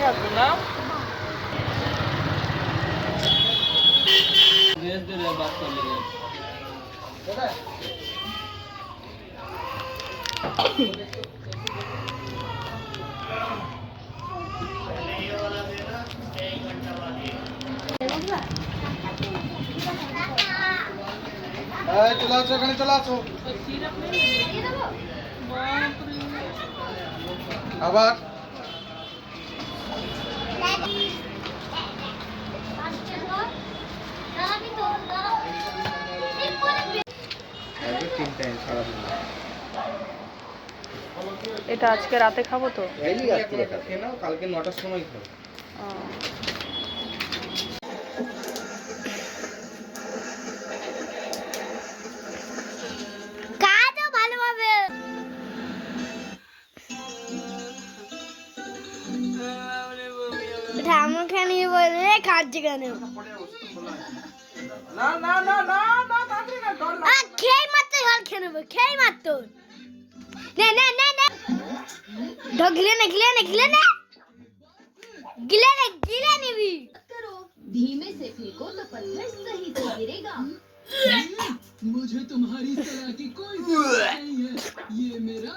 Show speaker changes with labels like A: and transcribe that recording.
A: রাখবো না गैस दे रहे बात कर लेंगे
B: चला आछो এখানে চলে আসো আবার
C: এটা আজকে রাতে খাবো তো
B: এই আজকে খেয়ে নাও কালকে 9টার সময় খাবো
D: কাজও ভালোভাবে আমাকে নিয়ে বলে কাজে কেন
A: না না না না না তাড়াতাড়ি না ডর না
D: খেয়ে মারতে হল খেয়ে নেবো খেয়ে মারতো নে নে নে নে ঢগলে না গিলে না গিলে না गिले नहीं भी
E: करो धीमे से फेंको तो पत्थर सही से गिरेगा
F: मुझे तुम्हारी तरह की कोई जरूरत नहीं है ये मेरा